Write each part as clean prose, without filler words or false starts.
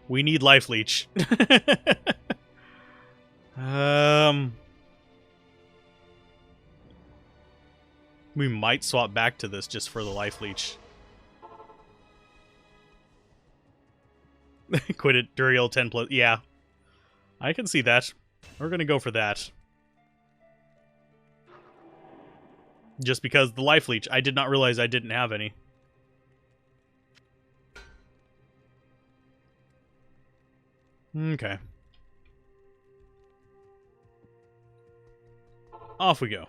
We need life leech. We might swap back to this just for the life leech. Quit it, Duriel 10 plus. Yeah. I can see that. We're gonna go for that. Just because the life leech, I did not realize I didn't have any. Okay. Off we go.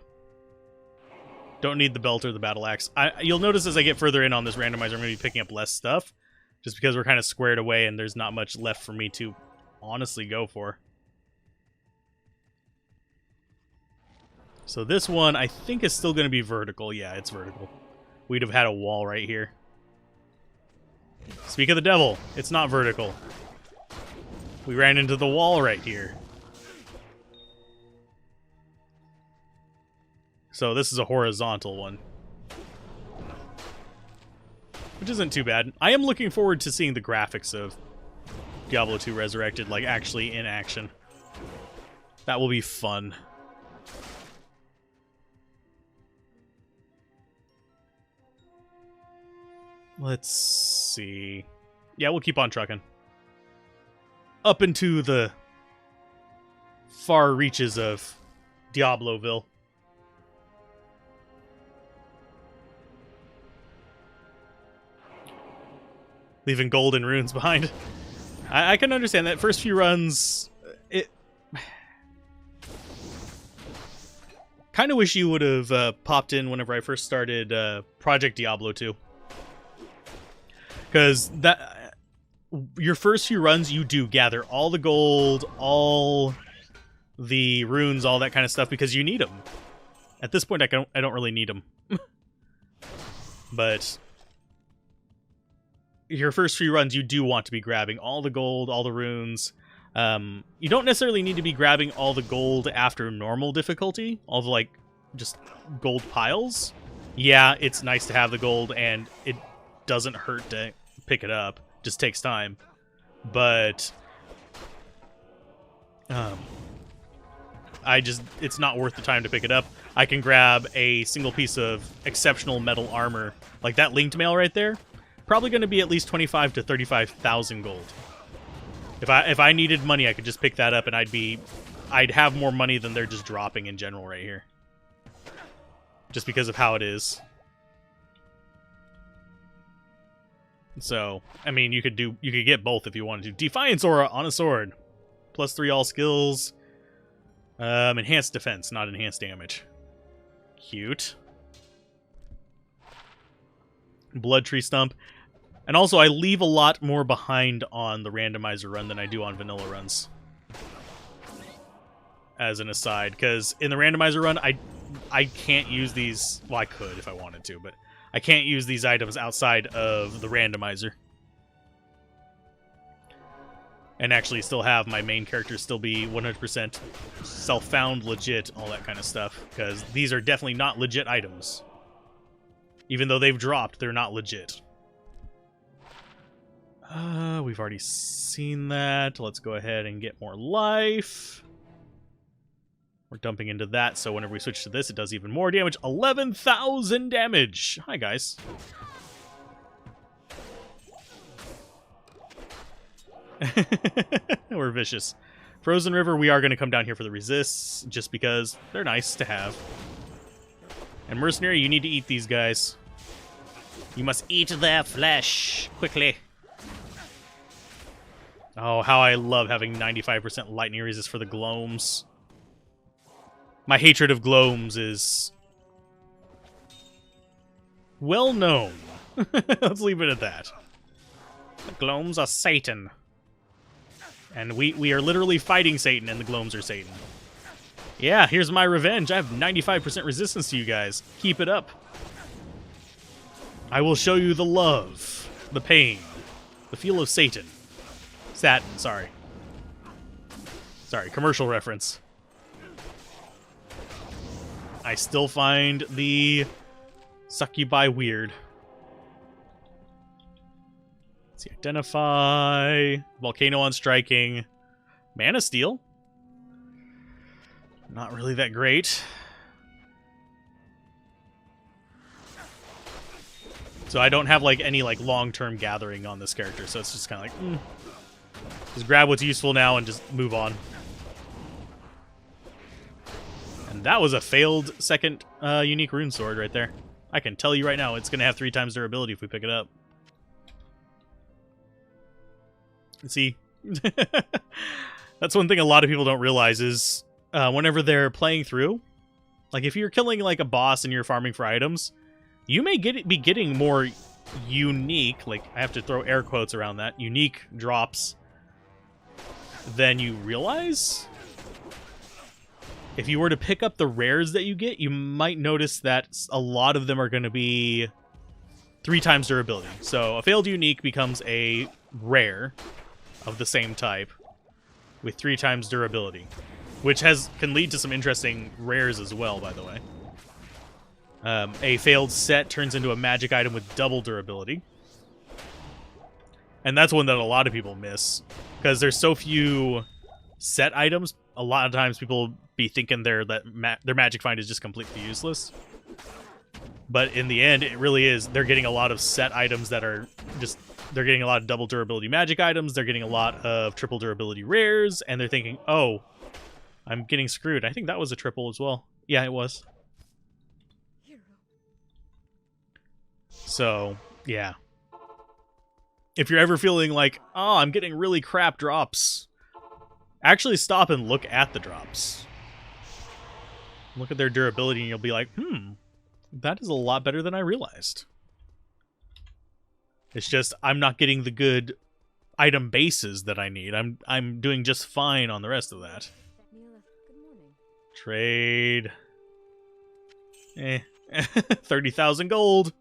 Don't need the belt or the battle axe. You'll notice as I get further in on this randomizer, I'm going to be picking up less stuff. Just because we're kind of squared away and there's not much left for me to honestly go for. So this one, I think, is still going to be vertical. Yeah, it's vertical. We'd have had a wall right here. Speak of the devil, it's not vertical. We ran into the wall right here. So this is a horizontal one. Which isn't too bad. I am looking forward to seeing the graphics of Diablo 2 Resurrected, like, actually in action. That will be fun. Let's see. Yeah, we'll keep on trucking. Up into the far reaches of Diabloville. Leaving gold and runes behind. I can understand that. First few runs, it... kind of wish you would have popped in whenever I first started Project Diablo 2. Because that... your first few runs, you do gather all the gold, all the runes, all that kind of stuff, because you need them. At this point, I don't really need them. But... your first few runs, you do want to be grabbing all the gold, all the runes. You don't necessarily need to be grabbing all the gold after normal difficulty, all the, like, just gold piles. Yeah, it's nice to have the gold, and it doesn't hurt to pick it up. Just takes time. But, it's not worth the time to pick it up. I can grab a single piece of exceptional metal armor, like that linked mail right there. Probably going to be at least 25 to 35,000 gold. If I needed money, I could just pick that up, and I'd have more money than they're just dropping in general right here. Just because of how it is. So, I mean, you could get both if you wanted to. Defiance Aura on a sword. +3 all skills. Enhanced defense, not enhanced damage. Cute. Blood Tree Stump. And also, I leave a lot more behind on the randomizer run than I do on vanilla runs. As an aside, because in the randomizer run, I can't use these... well, I could if I wanted to, but I can't use these items outside of the randomizer. And actually still have my main character still be 100% self-found, legit, all that kind of stuff. Because these are definitely not legit items. Even though they've dropped, they're not legit. We've already seen that. Let's go ahead and get more life. We're dumping into that, so whenever we switch to this, it does even more damage. 11,000 damage! Hi, guys. We're vicious. Frozen River, we are going to come down here for the resists, just because they're nice to have. And Mercenary, you need to eat these guys. You must eat their flesh quickly. Oh, how I love having 95% lightning resist for the Gloams. My hatred of Gloams is well known. Let's leave it at that. The Gloams are Satan. And we are literally fighting Satan, and the Gloams are Satan. Yeah, here's my revenge. I have 95% resistance to you guys. Keep it up. I will show you the love, the pain, the feel of Satan. Satin, sorry. Sorry, commercial reference. I still find the succubi weird. Let's See, identify, volcano on striking, mana steal. Not really that great. So I don't have like any like long-term gathering on this character, so it's just kind of like, just grab what's useful now and just move on. And that was a failed second unique rune sword right there. I can tell you right now, it's going to have 3 times durability if we pick it up. See, that's one thing a lot of people don't realize is whenever they're playing through, like if you're killing like a boss and you're farming for items, you may be getting more unique, like I have to throw air quotes around that, unique drops than you realize. If you were to pick up the rares that you get, you might notice that a lot of them are going to be 3 times durability. So a failed unique becomes a rare of the same type with 3 times durability, which can lead to some interesting rares as well, by the way. A failed set turns into a magic item with double durability. And that's one that a lot of people miss, because there's so few set items. A lot of times people be thinking their magic find is just completely useless. But in the end, it really is. They're getting a lot of set items that are just... They're getting a lot of double durability magic items. They're getting a lot of triple durability rares. And they're thinking, oh, I'm getting screwed. I think that was a triple as well. Yeah, it was. So, yeah. If you're ever feeling like, oh, I'm getting really crap drops, actually stop and look at the drops. Look at their durability and you'll be like, that is a lot better than I realized. It's just, I'm not getting the good item bases that I need. I'm doing just fine on the rest of that. Trade. 30,000 gold.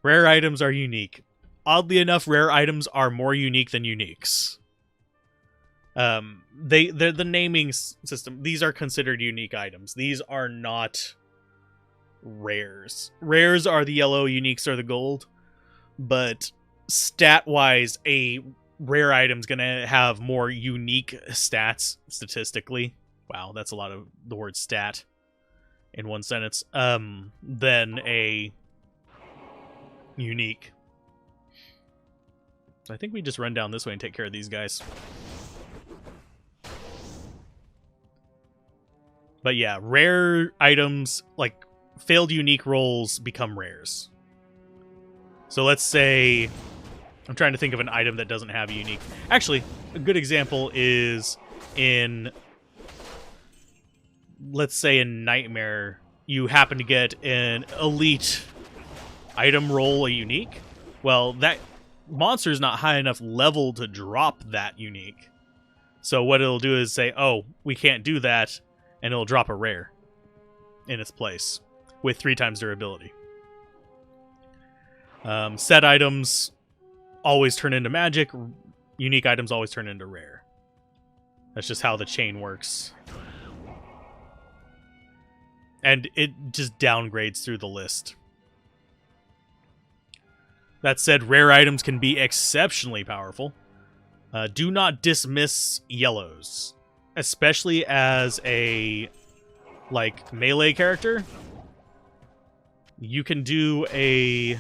Rare items are unique. Oddly enough, rare items are more unique than uniques. The naming system, these are considered unique items. These are not rares. Rares are the yellow, uniques are the gold. But stat-wise, a rare item's gonna have more unique stats statistically. Wow, that's a lot of the word stat in one sentence, than a unique. So I think we just run down this way and take care of these guys. But yeah, rare items, like failed unique rolls, become rares. So let's say, I'm trying to think of an item that doesn't have a unique. Actually, a good example is in, let's say in Nightmare, you happen to get an elite item roll a unique. Well, that monster is not high enough level to drop that unique. So what it'll do is say, oh, we can't do that, and it'll drop a rare in its place with 3 times durability. Set items always turn into magic. Unique items always turn into rare. That's just how the chain works. And it just downgrades through the list. That said, rare items can be exceptionally powerful. Do not dismiss yellows. Especially as a, like, melee character. You can do a...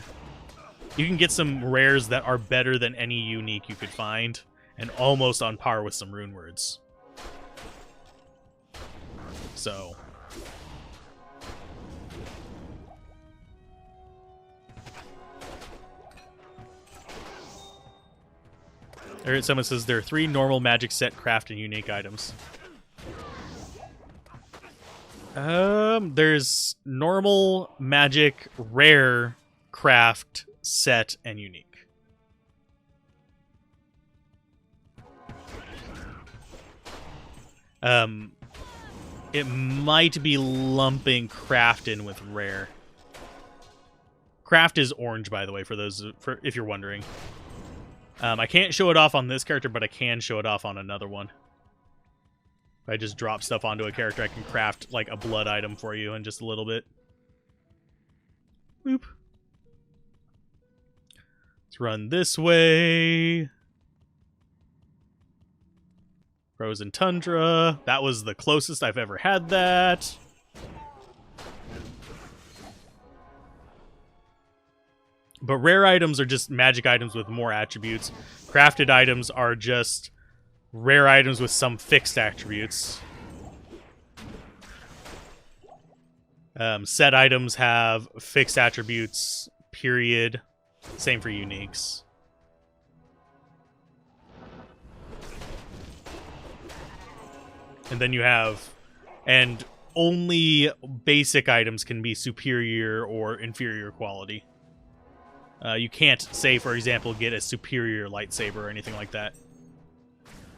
You can get some rares that are better than any unique you could find. And almost on par with some runewords. So... Someone says there are 3 normal magic set craft and unique items. There's normal, magic, rare, craft, set, and unique. It might be lumping craft in with rare. Craft is orange, by the way, for if you're wondering. I can't show it off on this character, but I can show it off on another one. If I just drop stuff onto a character, I can craft like a blood item for you in just a little bit. Boop. Let's run this way. Frozen Tundra. That was the closest I've ever had that. But rare items are just magic items with more attributes. Crafted items are just rare items with some fixed attributes. Set items have fixed attributes, period. Same for uniques. And then you have... And only basic items can be superior or inferior quality. You can't, say, for example, get a superior lightsaber or anything like that.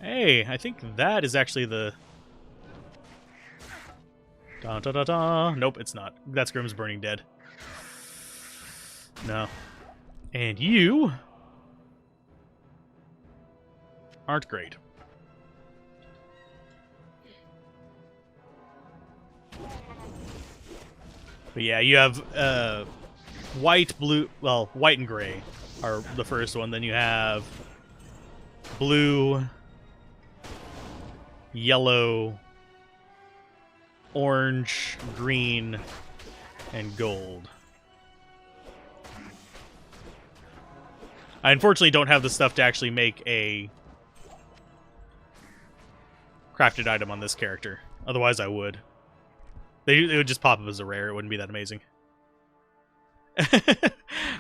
Hey, I think that is actually the... Da, da, da, da. Nope, it's not. That's Grimm's Burning Dead. No. And you... aren't great. But yeah, you have white, blue... Well, white and gray are the first one. Then you have blue, yellow, orange, green, and gold. I unfortunately don't have the stuff to actually make a crafted item on this character. Otherwise, I would. They would just pop up as a rare. It wouldn't be that amazing.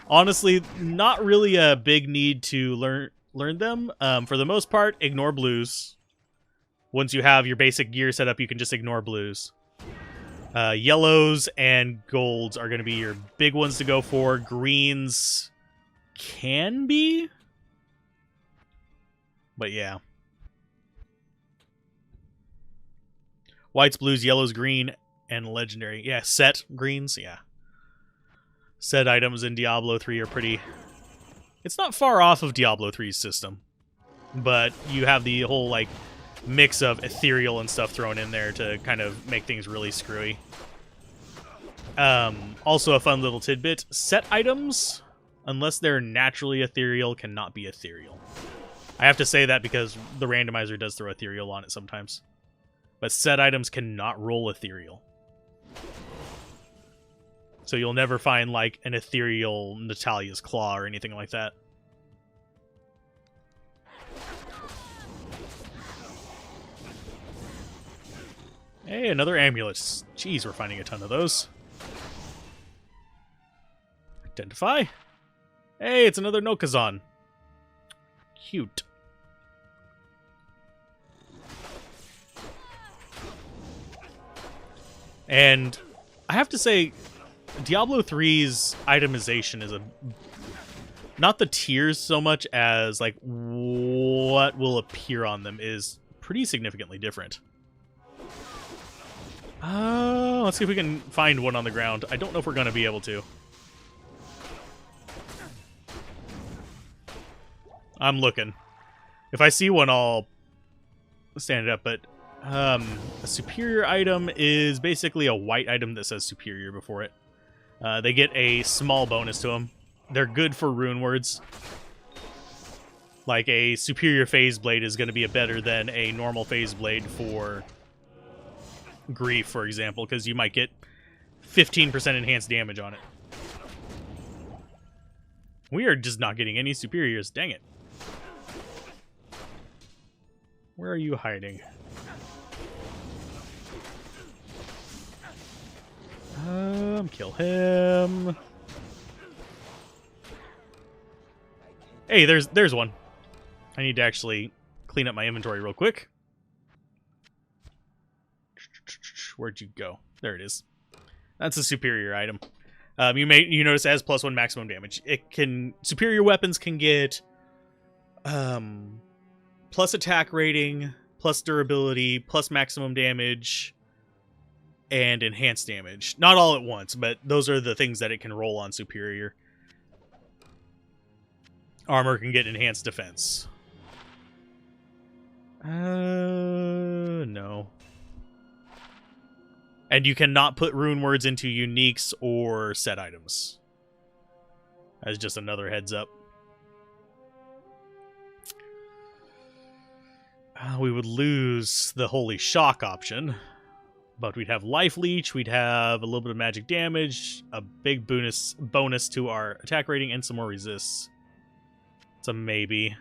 Honestly, not really a big need to learn them. For the most part, ignore blues. Once you have your basic gear set up, you can just ignore blues. Yellows and golds are going to be your big ones to go for. Greens can be. But yeah. Whites, blues, yellows, green, and legendary. Yeah, set greens, yeah. Set items in Diablo 3 are pretty... It's not far off of Diablo 3's system. But you have the whole, like, mix of ethereal and stuff thrown in there to kind of make things really screwy. Also a fun little tidbit. Set items, unless they're naturally ethereal, cannot be ethereal. I have to say that because the randomizer does throw ethereal on it sometimes. But set items cannot roll ethereal. So you'll never find, like, an ethereal Natalia's Claw or anything like that. Hey, another amulet. Jeez, we're finding a ton of those. Identify. Hey, it's another Nokazan. Cute. And I have to say, Diablo 3's itemization is not the tiers so much as like what will appear on them is pretty significantly different. Let's see if we can find one on the ground. I don't know if we're going to be able to. I'm looking. If I see one, I'll stand it up, but a superior item is basically a white item that says superior before it. They get a small bonus to them. They're good for runewords. Like a superior phase blade is going to be better than a normal phase blade for grief, for example, because you might get 15% enhanced damage on it. We are just not getting any superiors. Dang it. Where are you hiding? Kill him. Hey, there's one. I need to actually clean up my inventory real quick. Where'd you go? There it is. That's a superior item. You notice it has +1 maximum damage. Superior weapons can get plus attack rating, plus durability, plus maximum damage, and enhanced damage. Not all at once, but those are the things that it can roll on superior. Armor can get enhanced defense. No. And you cannot put rune words into uniques or set items. As just another heads up. We would lose the Holy Shock option. But we'd have Life Leech, we'd have a little bit of magic damage, a big bonus to our attack rating, and some more resists. It's a maybe.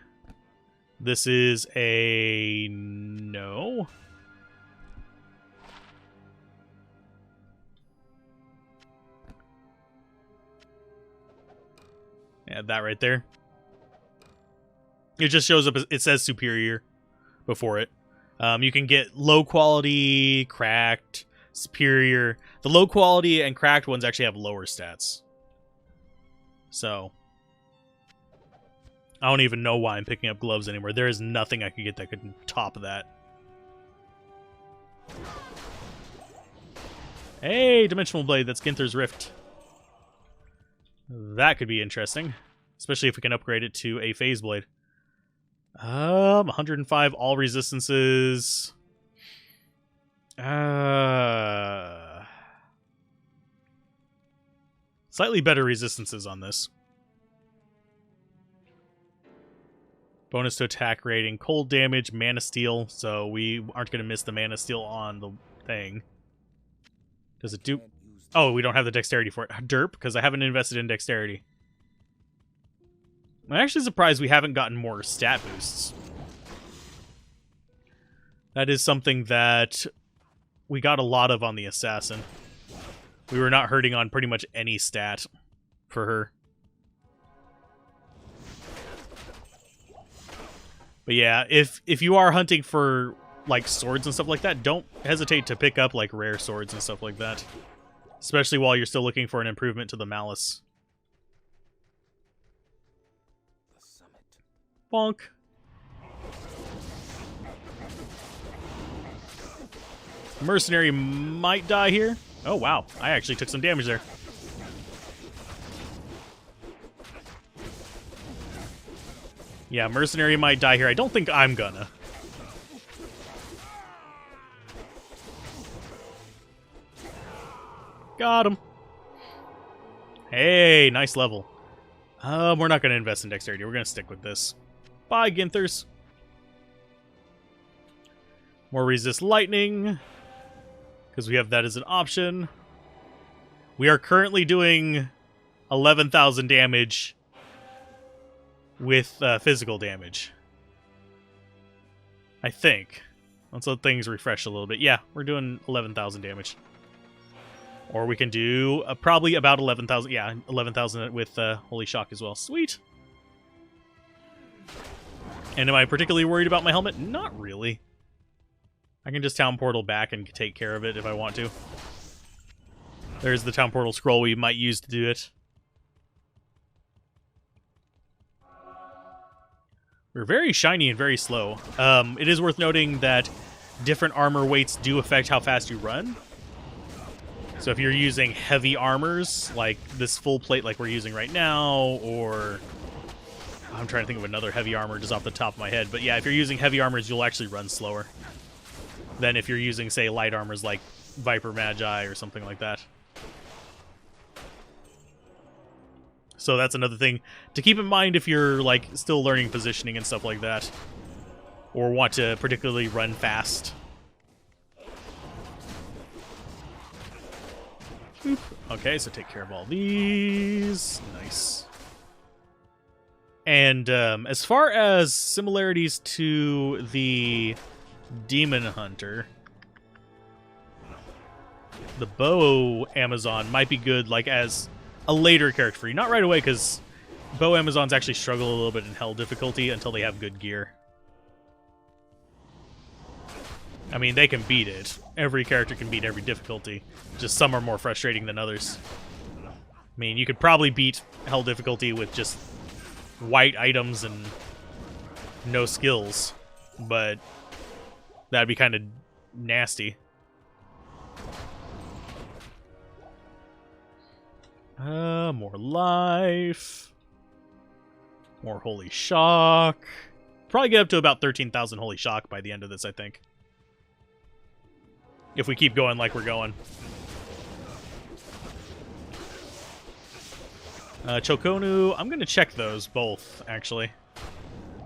This is a no. Yeah, that right there. It just shows up, it says superior before it. You can get low quality, cracked, superior. The low quality and cracked ones actually have lower stats. So, I don't even know why I'm picking up gloves anymore. There is nothing I could get that could top that. Hey, Dimensional Blade, that's Ginther's Rift. That could be interesting. Especially if we can upgrade it to a Phase Blade. 105 all resistances. Slightly better resistances on this. Bonus to attack rating, cold damage, mana steal, so we aren't going to miss the mana steal on the thing. Does it do... Oh, we don't have the dexterity for it. Derp, because I haven't invested in dexterity. I'm actually surprised we haven't gotten more stat boosts. That is something that we got a lot of on the Assassin. We were not hurting on pretty much any stat for her. But yeah, if you are hunting for like swords and stuff like that, don't hesitate to pick up like rare swords and stuff like that. Especially while you're still looking for an improvement to the Malice. Bonk. Mercenary might die here. Oh, wow. I actually took some damage there. Yeah, Mercenary might die here. I don't think I'm gonna. Got him. Hey, nice level. We're not going to invest in dexterity. We're going to stick with this. Bye, Ginthers. More resist lightning. Because we have that as an option. We are currently doing 11,000 damage with physical damage. I think. Let's let things refresh a little bit. Yeah, we're doing 11,000 damage. Or we can do probably about 11,000. Yeah, 11,000 with Holy Shock as well. Sweet. And am I particularly worried about my helmet? Not really. I can just town portal back and take care of it if I want to. There's the town portal scroll we might use to do it. We're very shiny and very slow. It is worth noting that different armor weights do affect how fast you run. So if you're using heavy armors, like this full plate like we're using right now, or... I'm trying to think of another heavy armor just off the top of my head. But yeah, if you're using heavy armors, you'll actually run slower than if you're using, say, light armors like Viper Magi or something like that. So that's another thing to keep in mind if you're like still learning positioning and stuff like that. Or want to particularly run fast. Boop. Okay, so take care of all these. Nice. And as far as similarities to the Demon Hunter, the Bow Amazon might be good like as a later character for you. Not right away, because Bow Amazons actually struggle a little bit in Hell difficulty until they have good gear. I mean, they can beat it. Every character can beat every difficulty. Just some are more frustrating than others. I mean, you could probably beat Hell difficulty with just white items and no skills, but that'd be kind of nasty. More life. More Holy Shock. probably get up to about 13,000 Holy Shock by the end of this, I think. If we keep going like we're going. Chokonu, I'm going to check those both, actually.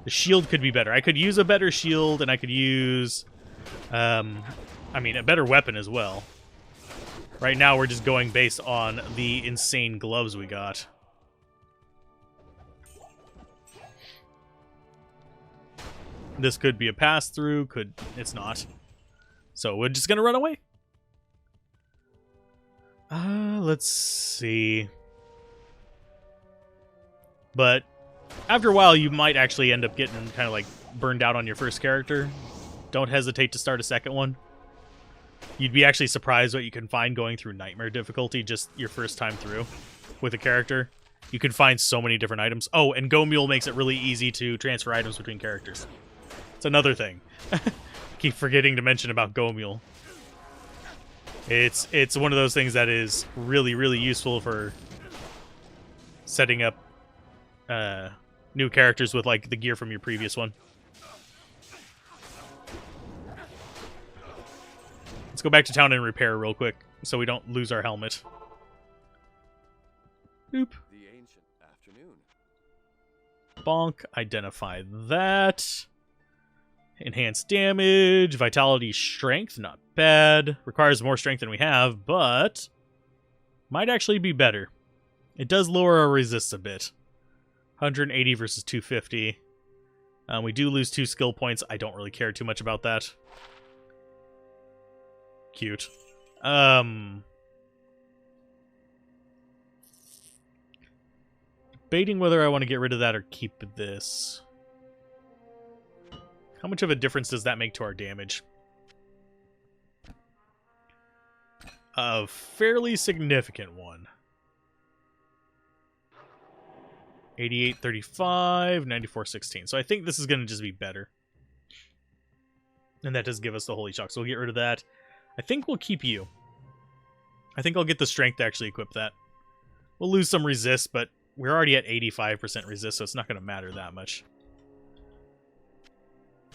The shield could be better. I could use a better shield, and I could use, I mean, a better weapon as well. Right now, we're just going based on the insane gloves we got. This could be a pass-through, it's not. So we're just gonna run away. Let's see. But after a while, you might actually end up getting kind of like burned out on your first character. Don't hesitate to start a second one. You'd be actually surprised what you can find going through Nightmare difficulty just your first time through with a character. You can find so many different items. Oh, and Go Mule makes it really easy to transfer items between characters. It's another thing. Keep forgetting to mention about Go Mule. It's one of those things that is really, really useful for setting up new characters with like the gear from your previous one. Let's go back to town and repair real quick so we don't lose our helmet. Oop. The ancient afternoon. Bonk. Identify that. Enhanced damage. Vitality, strength. Not bad. Requires more strength than we have, but might actually be better. It does lower our resist a bit. 180 versus 250. We do lose 2 skill points. I don't really care too much about that. Cute. Debating whether I want to get rid of that or keep this. How much of a difference does that make to our damage? A fairly significant one. 88.35, 94.16. So I think this is going to just be better. And that does give us the Holy Shock, so we'll get rid of that. I think we'll keep you. I think I'll get the strength to actually equip that. We'll lose some resist, but we're already at 85% resist, so it's not going to matter that much.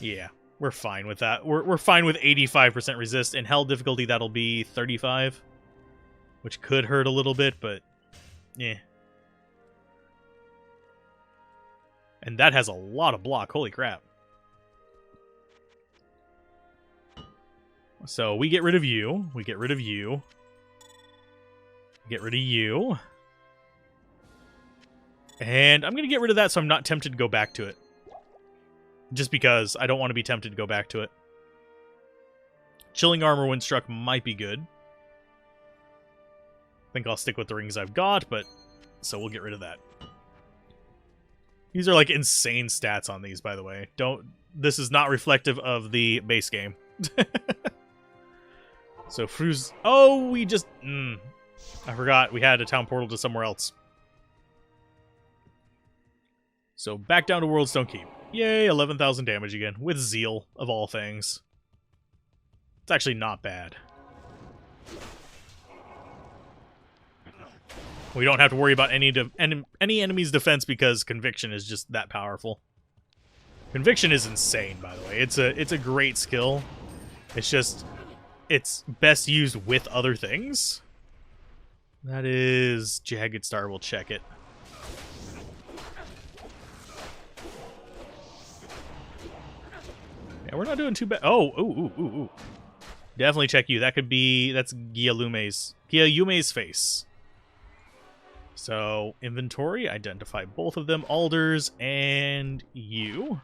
Yeah, we're fine with that. We're fine with 85% resist. In hell difficulty, that'll be 35. Which could hurt a little bit, but yeah. And that has a lot of block. Holy crap. So we get rid of you. We get rid of you. Get rid of you. And I'm going to get rid of that so I'm not tempted to go back to it. Just because I don't want to be tempted to go back to it. Chilling Armor when struck might be good. I think I'll stick with the rings I've got, but so we'll get rid of that. These are like insane stats on these, by the way. This is not reflective of the base game. So Fruz. Oh, we just. I forgot we had a town portal to somewhere else. So back down to Worldstone Keep. Yay, 11,000 damage again with Zeal of all things. It's actually not bad. We don't have to worry about any enemy's defense because Conviction is just that powerful. Conviction is insane, by the way. It's a great skill. It's just it's best used with other things. That is Jagged Star. We'll check it. Yeah, we're not doing too bad. Oh, ooh. Definitely check you. That's Guillaume's face. So, inventory, identify both of them, Alders and you.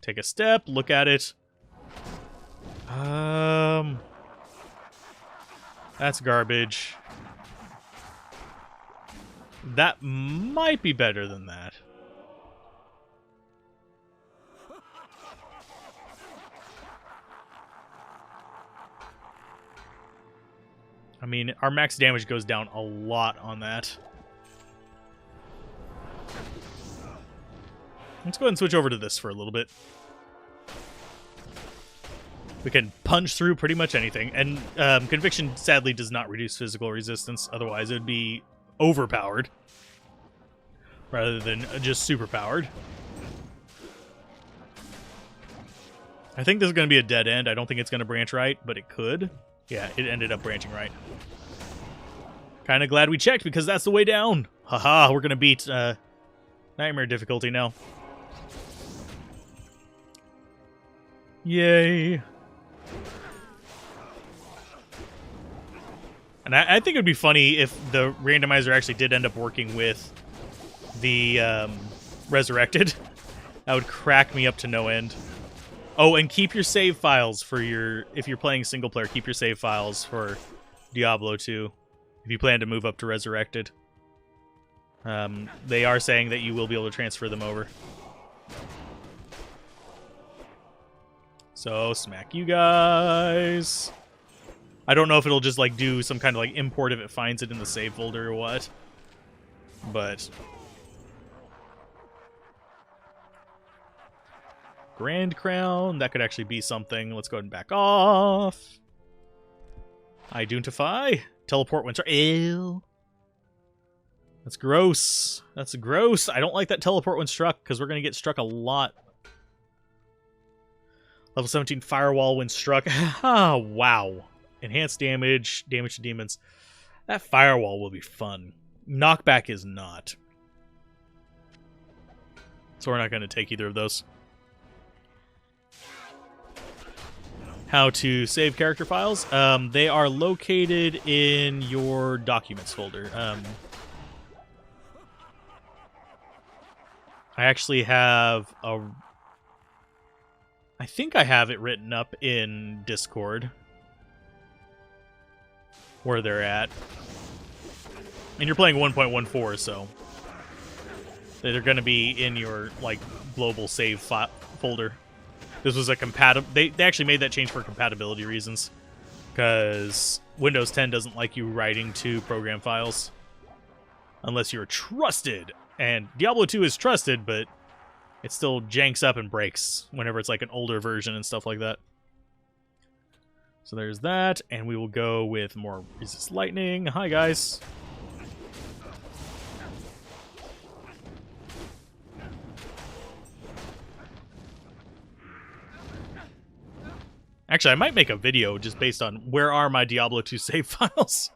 Take a step, look at it. That's garbage. That might be better than that. I mean, our max damage goes down a lot on that. Let's go ahead and switch over to this for a little bit. We can punch through pretty much anything. And Conviction, sadly, does not reduce physical resistance. Otherwise, it would be overpowered. Rather than just superpowered. I think this is going to be a dead end. I don't think it's going to branch right, but it could. Yeah, it ended up branching right. Kind of glad we checked, because that's the way down. Haha, we're going to beat Nightmare difficulty now. Yay. And I think it would be funny if the randomizer actually did end up working with the Resurrected. That would crack me up to no end. Oh, and keep your save files for your... If you're playing single player, keep your save files for Diablo 2. If you plan to move up to Resurrected. They are saying that you will be able to transfer them over. So, smack you guys. I don't know if it'll just, like, do some kind of, like, import if it finds it in the save folder or what. But... Grand Crown, that could actually be something. Let's go ahead and back off. Identify. Teleport when struck. Ew. That's gross. That's gross. I don't like that teleport when struck, because we're going to get struck a lot. Level 17 Firewall when struck. Ah, wow. Enhanced damage. Damage to demons. That Firewall will be fun. Knockback is not. So we're not going to take either of those. How to save character files. They are located in your documents folder. I actually have a... I think I have it written up in Discord. Where they're at. And you're playing 1.14, so... They're going to be in your, like, global save folder. This was a compatible... They actually made that change for compatibility reasons. Because Windows 10 doesn't like you writing to program files. Unless you're trusted. And Diablo 2 is trusted, but it still janks up and breaks whenever it's like an older version and stuff like that. So there's that. And we will go with more resist lightning. Hi, guys. Actually, I might make a video just based on where are my Diablo 2 save files.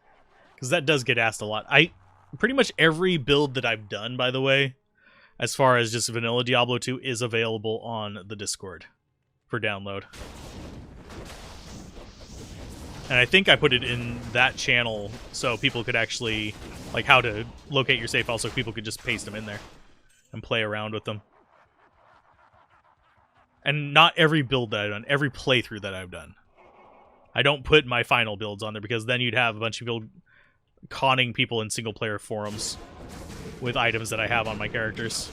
Because that does get asked a lot. Pretty much every build that I've done, by the way, as far as just vanilla Diablo 2, is available on the Discord for download. And I think I put it in that channel so people could actually, like, how to locate your save files so people could just paste them in there and play around with them. And not every build that I've done, every playthrough that I've done. I don't put my final builds on there because then you'd have a bunch of people conning people in single-player forums with items that I have on my characters.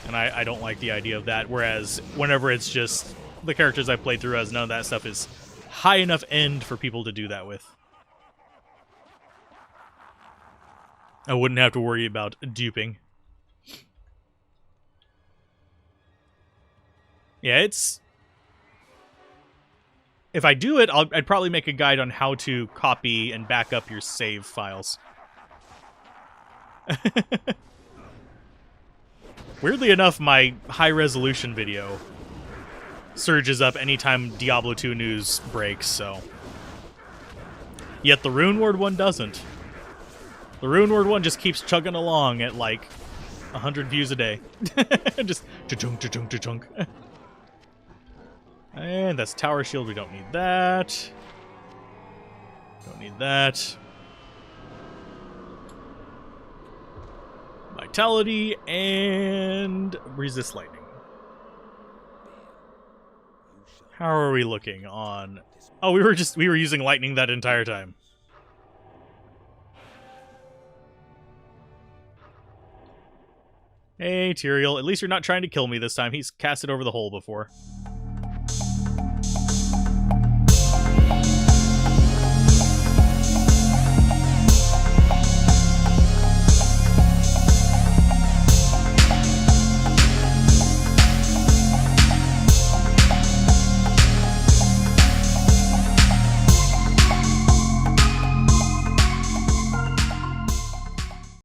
And I don't like the idea of that, whereas whenever it's just the characters I played through as, none of that stuff is high enough end for people to do that with. I wouldn't have to worry about duping. Yeah, it's... If I do it, I'd probably make a guide on how to copy and back up your save files. Weirdly enough, my high-resolution video surges up anytime Diablo 2 news breaks, so... Yet the runeword one doesn't. The runeword one just keeps chugging along at, like, 100 views a day. Just cha-chunk, cha-chunk, cha-chunk. And that's Tower Shield. We don't need that. Don't need that. Vitality and Resist Lightning. How are we looking on... Oh, we were using Lightning that entire time. Hey, Tyrael. At least you're not trying to kill me this time. He's cast it over the hole before.